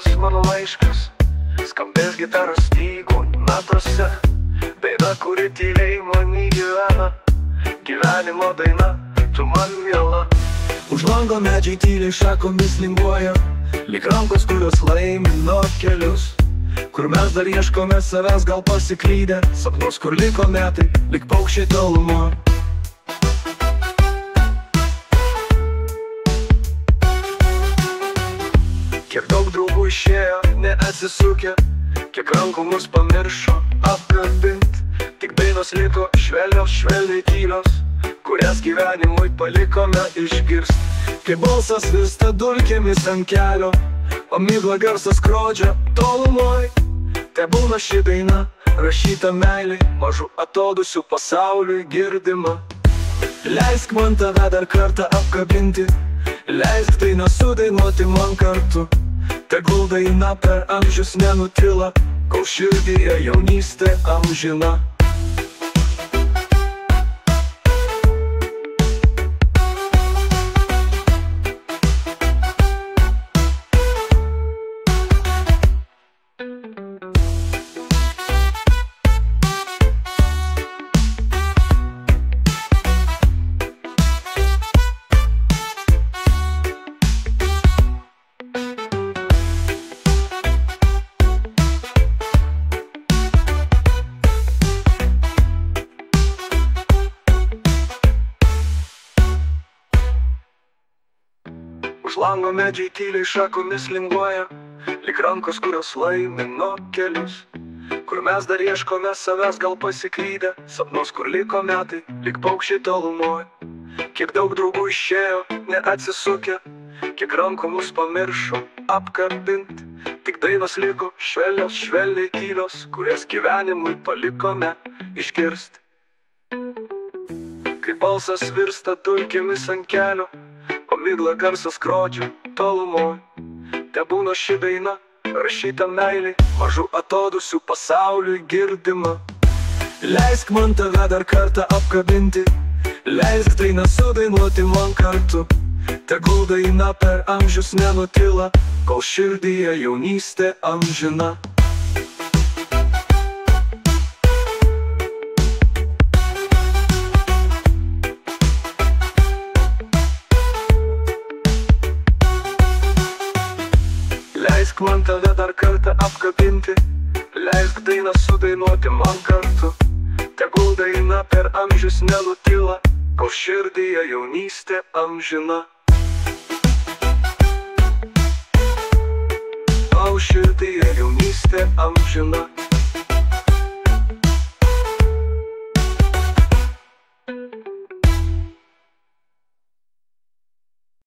šis mano laiškas, skambės gitaros stygų natose, daina, kuri tyliai many gyvena, gyvenimo daina, tu man miela. Už lango medžiai tyliai šakomis linguoja, lyg rankos, kurios laimino kelius, kur mes dar ieškome savęs, gal pasiklydę, sapnus, kur liko metai, lyg paukščiai tolumoje. Kiek daug draugų išėjo, neatsisukę, kiek rankų mus pamiršo apkabint, tik dainos liko švelnios, švelniai tylios, kurias gyvenimui palikome išgirst. Kai balsas virsta dulkėmis ant kelio, o migla garsas skrodžia tolumoj, tebūna ši daina, rašyta meilei, mažų atodusių pasauliui girdima. Leisk man tave dar kartą apkabinti, leisk dainą sudainuoti man kartu, tegul daina per amžius nenutila, kol širdyje jaunystė amžina. Už lango medžiai tyliai šakomis linguoja, lyg rankos, kurios laimino kelius, kur mes dar ieškome savęs, gal pasiklydę, sapnus, kur liko metai, lyg paukščiai tolumoje. Kiek daug draugų išėjo, neatsisukę, kiek rankų mus pamiršo apkabint, tik dainos liko švelnios, švelniai tylios, kurias gyvenimui palikome išgirst. Kai balsas virsta dulkėmis ant kelio, o migla garsas skrodžia tolumoj, tebūna ši daina, rašyta meilei, mažų atodusių pasauliui girdima. Leisk man tave dar kartą apkabinti, leisk dainą sudainuoti man kartu, tegul daina per amžius nenutila, kol širdyje jaunystė amžina. Leisk man tave dar kartą apkabinti, leisk dainą sudainuoti man kartu, tegul daina per amžius nenutila, kol širdyje jaunystė amžina. Kol širdyje jaunystė amžina.